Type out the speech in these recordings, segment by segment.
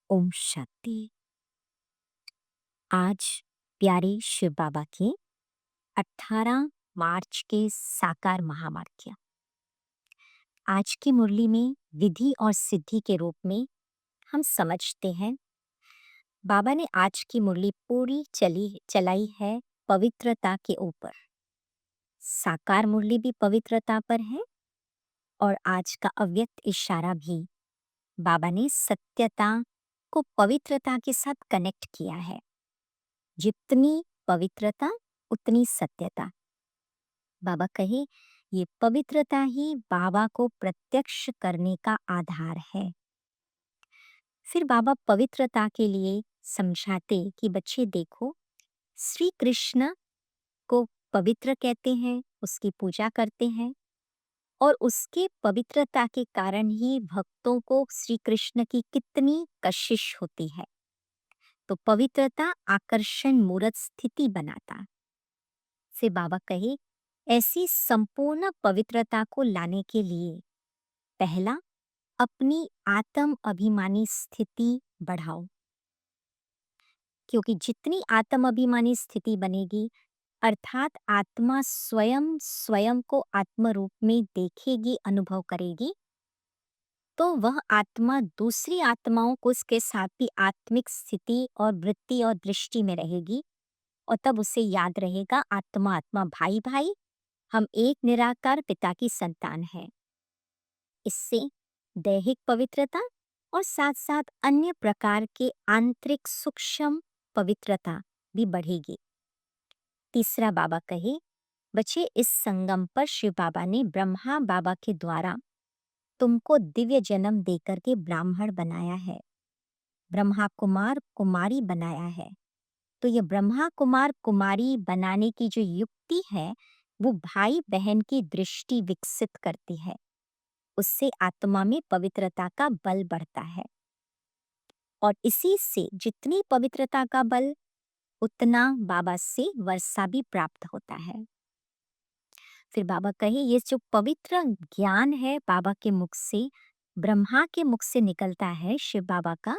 ओम शांति। आज प्यारे शिव बाबा के 18 मार्च के साकार महावाक्य। आज की मुरली में विधि और सिद्धि के रूप में हम समझते हैं। बाबा ने आज की मुरली पूरी चलाई है पवित्रता के ऊपर। साकार मुरली भी पवित्रता पर है और आज का अव्यक्त इशारा भी बाबा ने सत्यता को पवित्रता के साथ कनेक्ट किया है। जितनी पवित्रता उतनी सत्यता। बाबा कहे ये पवित्रता ही बाबा को प्रत्यक्ष करने का आधार है। फिर बाबा पवित्रता के लिए समझाते कि बच्चे देखो, श्री कृष्ण को पवित्र कहते हैं, उसकी पूजा करते हैं और उसके पवित्रता के कारण ही भक्तों को श्री कृष्ण की कितनी कशिश होती है। तो पवित्रता आकर्षण मूर्त स्थिति बनाता से बाबा कहे ऐसी संपूर्ण पवित्रता को लाने के लिए पहला अपनी आत्म अभिमानी स्थिति बढ़ाओ, क्योंकि जितनी आत्म अभिमानी स्थिति बनेगी अर्थात आत्मा स्वयं स्वयं को आत्म रूप में देखेगी, अनुभव करेगी, तो वह आत्मा दूसरी आत्माओं को उसके साथ भी आत्मिक स्थिति और वृत्ति और दृष्टि में रहेगी और तब उसे याद रहेगा आत्मा आत्मा भाई भाई, हम एक निराकार पिता की संतान है। इससे दैहिक पवित्रता और साथ साथ अन्य प्रकार के आंतरिक सूक्ष्म पवित्रता भी बढ़ेगी। तीसरा बाबा कहे बच्चे, इस संगम पर शिव बाबा ने ब्रह्मा बाबा के द्वारा तुमको दिव्य जन्म देकर के ब्राह्मण बनाया है, ब्रह्मा कुमार कुमारी बनाया है। तो ये ब्रह्मा कुमार कुमारी बनाने की जो युक्ति है वो भाई बहन की दृष्टि विकसित करती है, उससे आत्मा में पवित्रता का बल बढ़ता है और इसी से जितनी पवित्रता का बल उतना बाबा से वर्षा भी प्राप्त होता है। फिर बाबा कहे ये जो पवित्र ज्ञान है बाबा के मुख से, ब्रह्मा के मुख से निकलता है शिव बाबा का,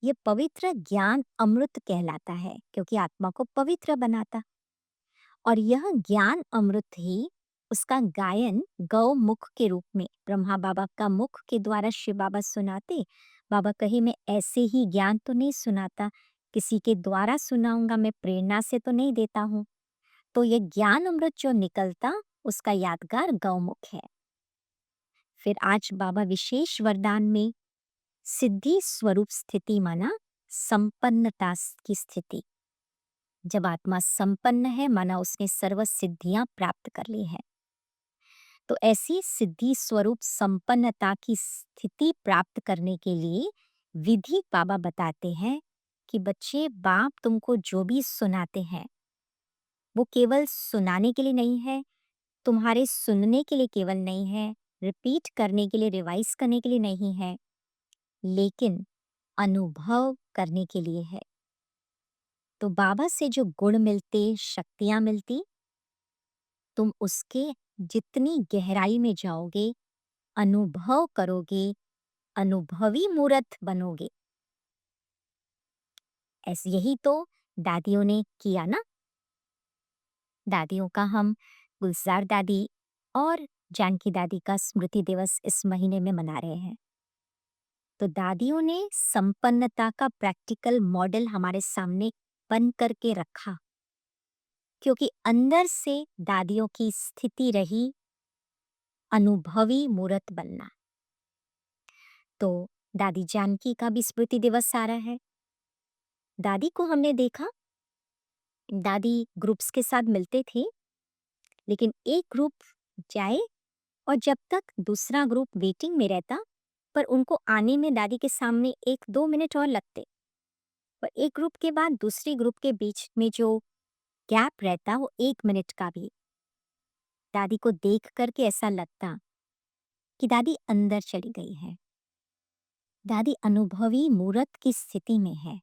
ये पवित्र ज्ञान अमृत कहलाता है क्योंकि आत्मा को पवित्र बनाता। और यह ज्ञान अमृत ही उसका गायन गौ मुख के रूप में ब्रह्मा बाबा का मुख के द्वारा शिव बाबा सुनाते। बाबा कहे मैं ऐसे ही ज्ञान तो नहीं सुनाता, किसी के द्वारा सुनाऊंगा, मैं प्रेरणा से तो नहीं देता हूँ। तो यह ज्ञान अमृत जो निकलता उसका यादगार गौमुख है। फिर आज बाबा विशेष वरदान में सिद्धि स्वरूप स्थिति माना संपन्नता की स्थिति। जब आत्मा संपन्न है माना उसने सर्व सिद्धियां प्राप्त कर ली है। तो ऐसी सिद्धि स्वरूप संपन्नता की स्थिति प्राप्त करने के लिए विधि बाबा बताते हैं कि बच्चे, बाप तुमको जो भी सुनाते हैं वो केवल सुनाने के लिए नहीं है, तुम्हारे सुनने के लिए केवल नहीं है, रिपीट करने के लिए, रिवाइज करने के लिए नहीं है, लेकिन अनुभव करने के लिए है। तो बाबा से जो गुण मिलते, शक्तियां मिलती, तुम उसके जितनी गहराई में जाओगे, अनुभव करोगे, अनुभवी मूर्त बनोगे। ऐसे यही तो दादियों ने किया ना। दादियों का हम गुलजार दादी और जानकी दादी का स्मृति दिवस इस महीने में मना रहे हैं। तो दादियों ने संपन्नता का प्रैक्टिकल मॉडल हमारे सामने बन करके रखा, क्योंकि अंदर से दादियों की स्थिति रही अनुभवी मूर्त बनना। तो दादी जानकी का भी स्मृति दिवस आ रहा है। दादी को हमने देखा, दादी ग्रुप्स के साथ मिलते थे, लेकिन एक ग्रुप जाए और जब तक दूसरा ग्रुप वेटिंग में रहता, पर उनको आने में दादी के सामने 1-2 मिनट और लगते। पर एक ग्रुप के बाद दूसरी ग्रुप के बीच में जो गैप रहता वो 1 मिनट का भी। दादी को देख करके ऐसा लगता कि दादी अंदर चली गई है, दादी अनुभवी मूर्त की स्थिति में है,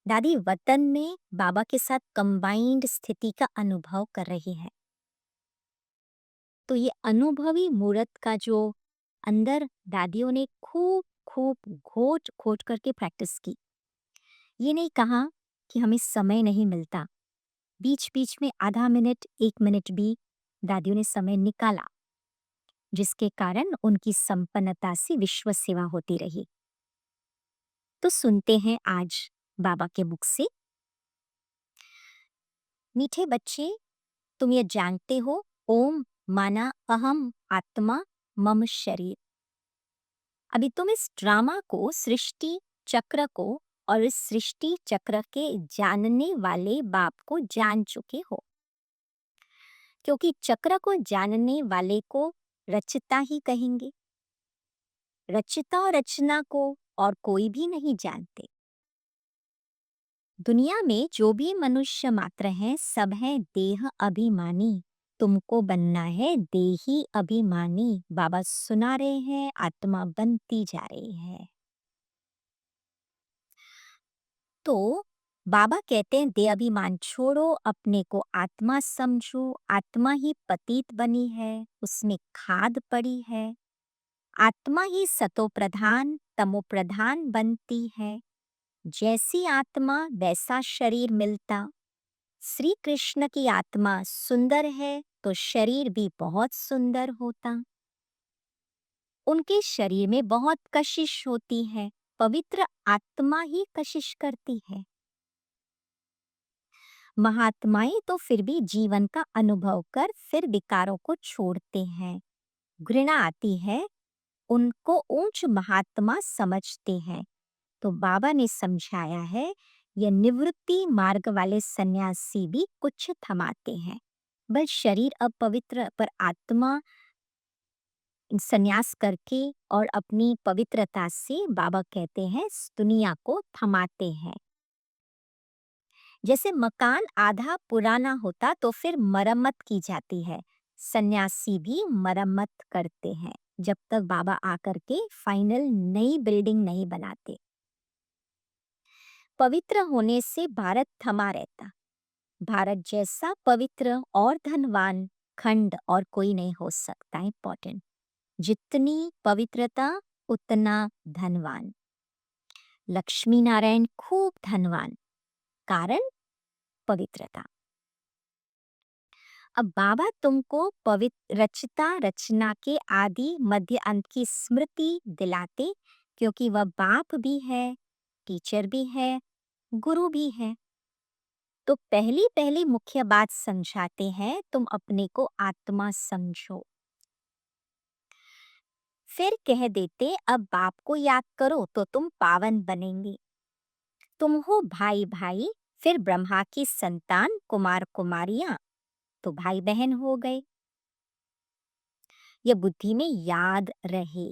दादी वतन में बाबा के साथ कंबाइंड स्थिति का अनुभव कर रही है। तो ये अनुभवी मूर्त का जो अंदर दादियों ने खूब खूब घोट घोट करके प्रैक्टिस की। ये नहीं कहा कि हमें समय नहीं मिलता। बीच बीच में आधा मिनट 1 मिनट भी दादियों ने समय निकाला, जिसके कारण उनकी संपन्नता से विश्व सेवा होती रही। तो सुनते हैं आज बाबा के मुख से। मीठे बच्चे, तुम ये जानते हो, ओम माना अहम आत्मा मम शरीर। अभी तुम इस ड्रामा को, सृष्टि चक्र को और इस सृष्टि चक्र के जानने वाले बाप को जान चुके हो, क्योंकि चक्र को जानने वाले को रचता ही कहेंगे। रचता और रचना को और कोई भी नहीं जानते। दुनिया में जो भी मनुष्य मात्र हैं, सब हैं देह अभिमानी। तुमको बनना है देही अभिमानी। बाबा सुना रहे हैं, आत्मा बनती जा रही है। तो बाबा कहते हैं देह अभिमान छोड़ो, अपने को आत्मा समझो। आत्मा ही पतित बनी है, उसमें खाद पड़ी है। आत्मा ही सतो प्रधान तमो प्रधान बनती है। जैसी आत्मा वैसा शरीर मिलता। श्री कृष्ण की आत्मा सुंदर है तो शरीर भी बहुत सुंदर होता। उनके शरीर में बहुत कशिश होती है, पवित्र आत्मा ही कशिश करती है। महात्माएं तो फिर भी जीवन का अनुभव कर फिर विकारों को छोड़ते हैं। घृणा आती है, उनको ऊंच महात्मा समझते हैं। तो बाबा ने समझाया है, यह निवृत्ति मार्ग वाले सन्यासी भी कुछ थमाते हैं। बस शरीर अपवित्र पर आत्मा संन्यास करके और अपनी पवित्रता से बाबा कहते हैं इस दुनिया को थमाते हैं। जैसे मकान आधा पुराना होता तो फिर मरम्मत की जाती है, सन्यासी भी मरम्मत करते हैं जब तक बाबा आकर के फाइनल नई बिल्डिंग नहीं बनाते। पवित्र होने से भारत थमा रहता। भारत जैसा पवित्र और धनवान खंड और कोई नहीं हो सकता। इंपॉर्टेंट, जितनी पवित्रता उतना धनवान। लक्ष्मी नारायण खूब धनवान, कारण पवित्रता। अब बाबा तुमको पवित्र रचता रचना के आदि मध्य अंत की स्मृति दिलाते, क्योंकि वह बाप भी है, टीचर भी है, गुरु भी है। तो पहली पहली मुख्य बात समझाते हैं, तुम अपने को आत्मा समझो। फिर कह देते अब बाप को याद करो तो तुम पावन बनेंगे। तुम हो भाई भाई, फिर ब्रह्मा की संतान कुमार कुमारियां, तो भाई बहन हो गए। यह बुद्धि में याद रहे।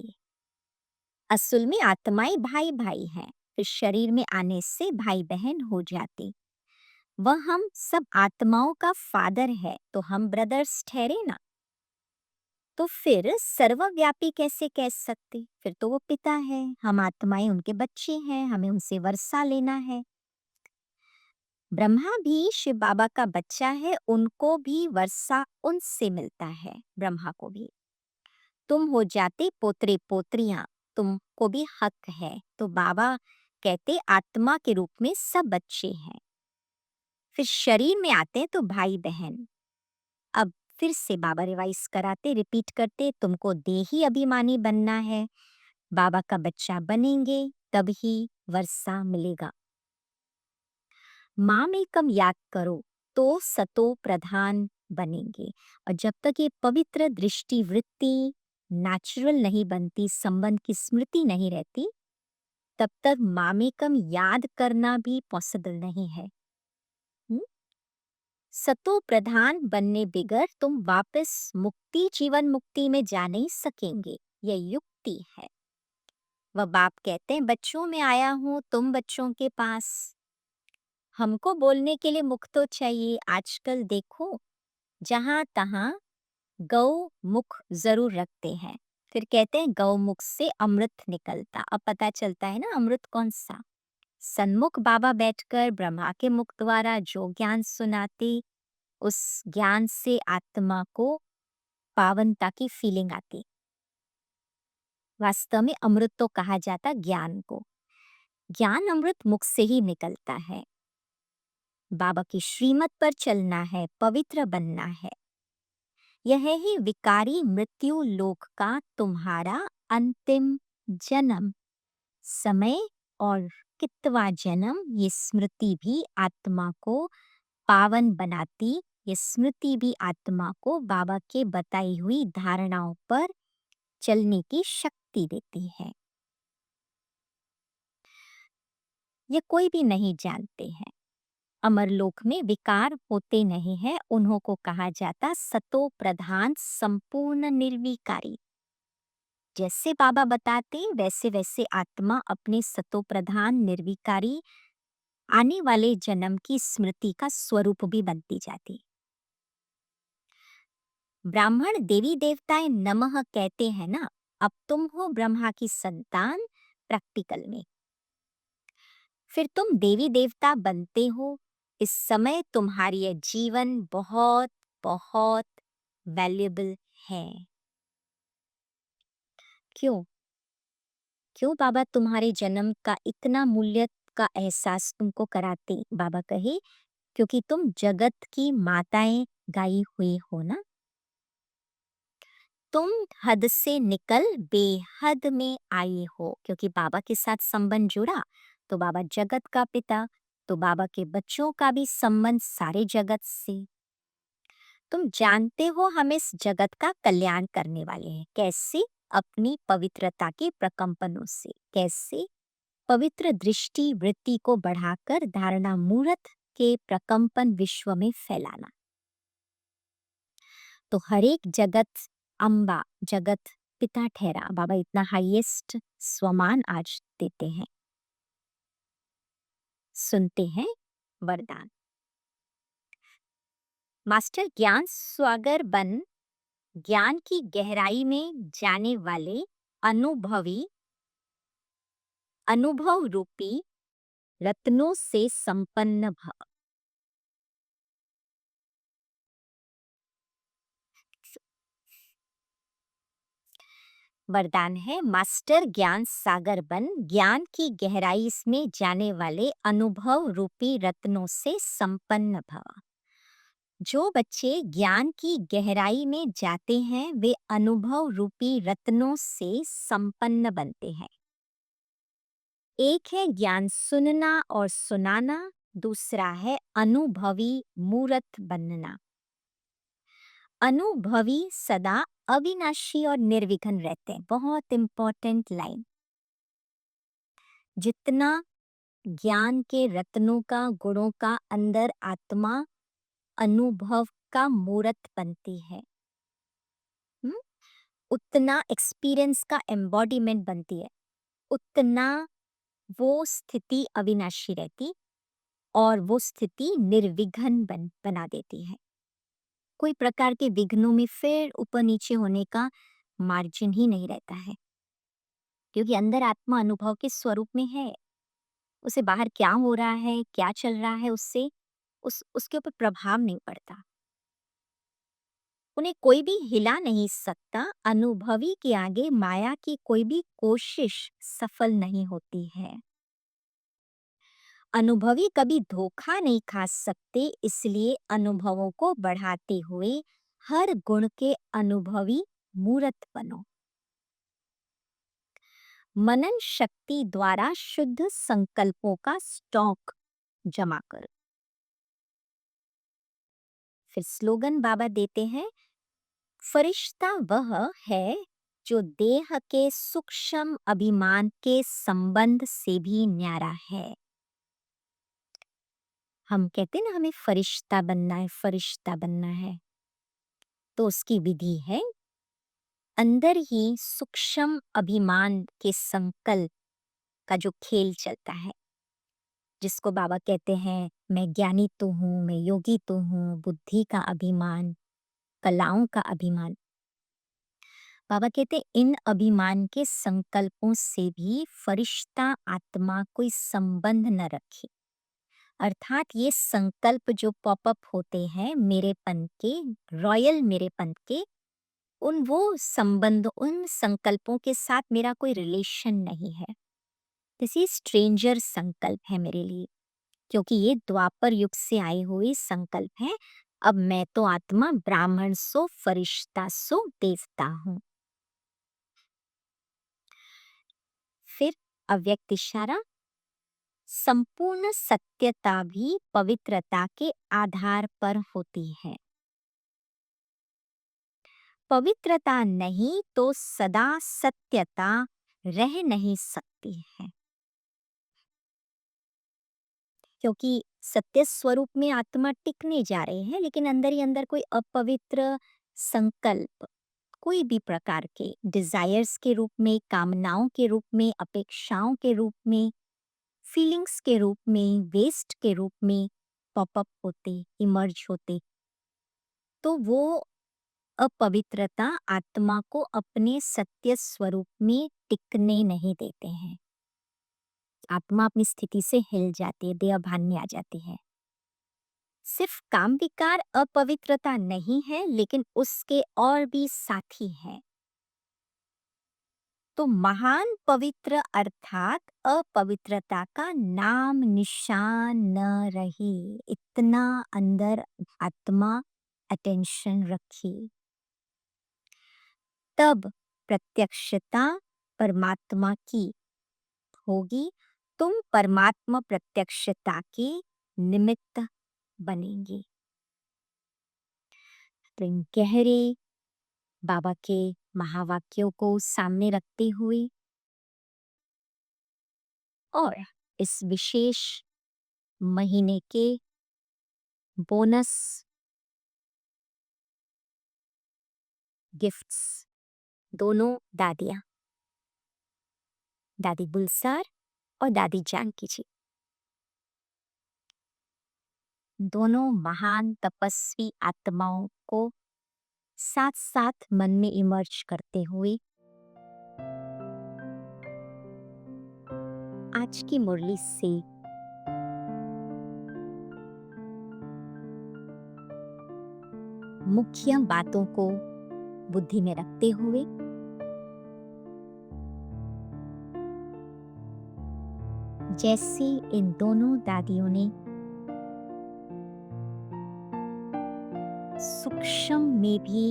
असल में आत्माएं भाई भाई हैं, फिर शरीर में आने से भाई बहन हो जाते। वह हम सब आत्माओं का फादर है तो हम ब्रदर्स ठहरे ना। तो फिर सर्वव्यापी कैसे कह सकते? फिर तो वो पिता है, हम आत्माएं उनके बच्चे हैं, हमें उनसे वर्षा लेना है। ब्रह्मा भी शिव बाबा का बच्चा है, उनको भी वर्षा उनसे मिलता है, ब्रह्मा को भी। तुम हो जाते पोतरे पोत्रियां, तुमको भी हक है। तो बाबा कहते आत्मा के रूप में सब बच्चे हैं। फिर शरीर में आते हैं तो भाई बहन। अब फिर से बाबा रिवाइज कराते, रिपीट करते, तुमको देही अभिमानी बनना है, बाबा का बच्चा बनेंगे तब ही वर्षा मिलेगा। माँ में कम याद करो तो सतो प्रधान बनेंगे। और जब तक ये पवित्र दृष्टि वृत्ति नेचुरल नहीं बनती, संबंध की स्मृति नहीं रहती, तब तक माँ में कम याद करना भी पॉसिबल नहीं है। सतो प्रधान बनने बिगर तुम वापस मुक्ति जीवन मुक्ति में जा नहीं सकेंगे। यह युक्ति है। वह बाप कहते हैं बच्चों में आया हूं तुम बच्चों के पास। हमको बोलने के लिए मुख तो चाहिए। आजकल देखो जहां तहां गौ मुख जरूर रखते हैं, फिर कहते हैं गौ मुख से अमृत निकलता। अब पता चलता है ना अमृत कौन सा। सन्मुख बाबा बैठकर ब्रह्मा के मुख द्वारा जो ज्ञान सुनाते, उस ज्ञान से आत्मा को पावनता की फीलिंग आती। वास्तव में अमृत तो कहा जाता ज्ञान को। ज्ञान अमृत मुख से ही निकलता है। बाबा की श्रीमत पर चलना है, पवित्र बनना है। यह ही विकारी मृत्यु लोक का तुम्हारा अंतिम जन्म। समय और कितवा जन्म, ये स्मृति भी आत्मा को पावन बनाती। ये स्मृति भी आत्मा को बाबा के बताई हुई धारणाओं पर चलने की शक्ति देती है। ये कोई भी नहीं जानते हैं। अमरलोक में विकार होते नहीं हैं। उन्हों को कहा जाता सतो प्रधान संपूर्ण निर्विकारी। जैसे बाबा बताते वैसे वैसे आत्मा अपने सतो प्रधान निर्विकारी आने वाले जन्म की स्मृति का स्वरूप भी बनती जाती। ब्राह्मण देवी देवताएं नमः कहते हैं ना, अब तुम हो ब्रह्मा की संतान प्रैक्टिकल में। फिर तुम देवी देवता बनते हो। इस समय तुम्हारी ये जीवन बहुत बहुत वैल्यूएबल है। क्यों? क्यों बाबा तुम्हारे जन्म का इतना मूल्य का एहसास तुमको कराते? बाबा कहे क्योंकि तुम जगत की माताएं गाई हुई हो ना। तुम हद से निकल बेहद में आए हो। क्योंकि बाबा के साथ संबंध जुड़ा तो बाबा जगत का पिता, तो बाबा के बच्चों का भी संबंध सारे जगत से। तुम जानते हो हम इस जगत का कल्याण करने वाले हैं। कैसे? अपनी पवित्रता के प्रकंपनों से। कैसे? पवित्र दृष्टि वृत्ति को बढ़ाकर धारणा मूर्त के प्रकंपन विश्व में फैलाना। तो हर एक जगत अम्बा, जगत पिता ठहरा। बाबा इतना हाईएस्ट स्वमान आज देते हैं। सुनते हैं वरदान। मास्टर ज्ञान स्वागर बन ज्ञान की गहराई में जाने वाले अनुभवी, अनुभव रूपी रत्नों से संपन्न भव। वरदान है मास्टर ज्ञान सागर बन ज्ञान की गहराई में जाने वाले अनुभव रूपी रत्नों से संपन्न भव। जो बच्चे ज्ञान की गहराई में जाते हैं वे अनुभव रूपी रत्नों से संपन्न बनते हैं। एक है ज्ञान सुनना और सुनाना, दूसरा है अनुभवी मूर्त बनना। अनुभवी सदा अविनाशी और निर्विघ्न रहते हैं। बहुत इंपॉर्टेंट लाइन। जितना ज्ञान के रत्नों का, गुणों का अंदर आत्मा अनुभव का मूर्त बनती है, हुँ? उतना एक्सपीरियंस का एम्बॉडीमेंट बनती है, उतना वो स्थिति अविनाशी रहती और वो स्थिति निर्विघ्न बना देती है। कोई प्रकार के विघ्नों में फिर ऊपर नीचे होने का मार्जिन ही नहीं रहता है। क्योंकि अंदर आत्मा अनुभव के स्वरूप में है। उसे बाहर क्या हो रहा है, क्या चल रहा है, उससे उसके ऊपर प्रभाव नहीं पड़ता। उन्हें कोई भी हिला नहीं सकता। अनुभवी के आगे माया की कोई भी कोशिश सफल नहीं होती है। अनुभवी कभी धोखा नहीं खा सकते, इसलिए अनुभवों को बढ़ाते हुए हर गुण के अनुभवी मूर्त बनो। मनन शक्ति द्वारा शुद्ध संकल्पों का स्टॉक जमा करो। फिर स्लोगन बाबा देते हैं, फरिश्ता वह है जो देह के सूक्ष्म अभिमान के संबंध से भी न्यारा है। हम कहते हैं ना हमें फरिश्ता बनना है, फरिश्ता बनना है, तो उसकी विधि है अंदर ही सूक्ष्म अभिमान के संकल्प का जो खेल चलता है, जिसको बाबा कहते हैं मैं ज्ञानी तो हूँ, मैं योगी तो हूँ, बुद्धि का अभिमान, कलाओं का अभिमान। बाबा कहते इन अभिमान के संकल्पों से भी फरिश्ता आत्मा कोई संबंध न रखे। अर्थात ये संकल्प जो पॉपअप होते हैं मेरेपन के, रॉयल मेरेपन के, उन वो संबंध, उन संकल्पों के साथ मेरा कोई रिलेशन नहीं है। किसी स्ट्रेंजर संकल्प है मेरे लिए, क्योंकि ये द्वापर युग से आए हुए संकल्प हैं। अब मैं तो आत्मा ब्राह्मण सो फरिश्ता सो देवता हूँ। फिर अव्यक्त इशारा, संपूर्ण सत्यता भी पवित्रता के आधार पर होती है। पवित्रता नहीं तो सदा सत्यता रह नहीं सकती है, क्योंकि सत्य स्वरूप में आत्मा टिकने जा रहे हैं, लेकिन अंदर ही अंदर कोई अपवित्र संकल्प, कोई भी प्रकार के डिजायर्स के रूप में, कामनाओं के रूप में, अपेक्षाओं के रूप में, फीलिंग्स के रूप में, वेस्ट के रूप में पॉपअप होते, इमर्ज होते, तो वो अपवित्रता आत्मा को अपने सत्य स्वरूप में टिकने नहीं देते हैं। आत्मा अपनी स्थिति से हिल जाती है, देह भान में आ जाती है। सिर्फ काम विकार अपवित्रता नहीं है, लेकिन उसके और भी साथी हैं। तो महान पवित्र अर्थात अपवित्रता का नाम निशान न रहे, इतना अंदर आत्मा अटेंशन रखी, तब प्रत्यक्षता परमात्मा की होगी। तुम परमात्मा प्रत्यक्षता के निमित्त बनेंगे। तो इन गहरे बाबा के महावाक्यों को सामने रखते हुए और इस विशेष महीने के बोनस गिफ्ट्स, दोनों दादियाँ, दादी बुलसार और दादी जानकी जी, दोनों महान तपस्वी आत्माओं को साथ साथ मन में इमर्ज करते हुए आज की मुरली से मुख्य बातों को बुद्धि में रखते हुए जैसे इन दोनों दादियों ने सूक्ष्म में भी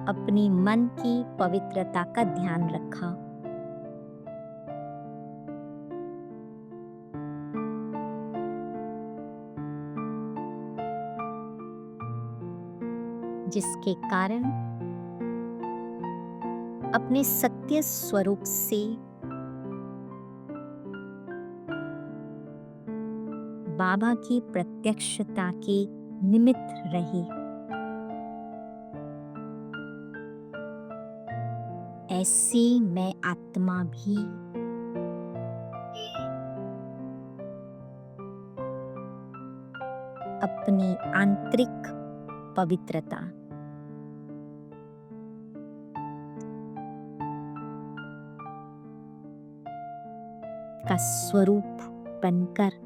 अपनी मन की पवित्रता का ध्यान रखा, जिसके कारण अपने सत्य स्वरूप से बाबा की प्रत्यक्षता के निमित्त रहे। ऐसे मैं आत्मा भी अपनी आंतरिक पवित्रता का स्वरूप बनकर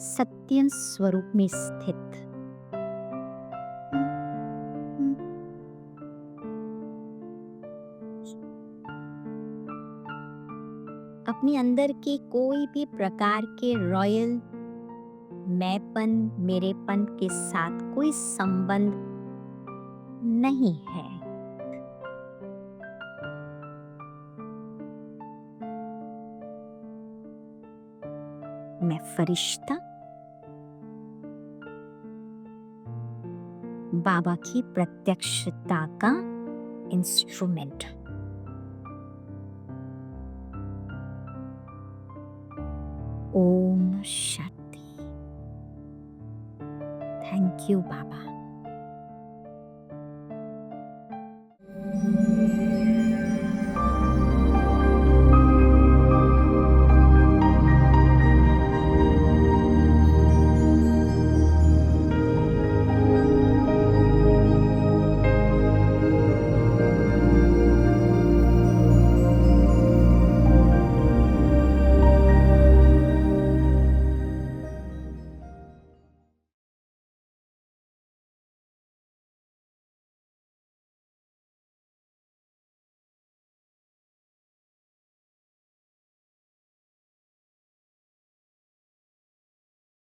सत्य स्वरूप में स्थित अपने अंदर के कोई भी प्रकार के रॉयल मैंपन, मेरेपन के साथ कोई संबंध नहीं है। मैं फरिश्ता बाबा की प्रत्यक्षता का इंस्ट्रूमेंट। ओम शांति। Thank you Baba.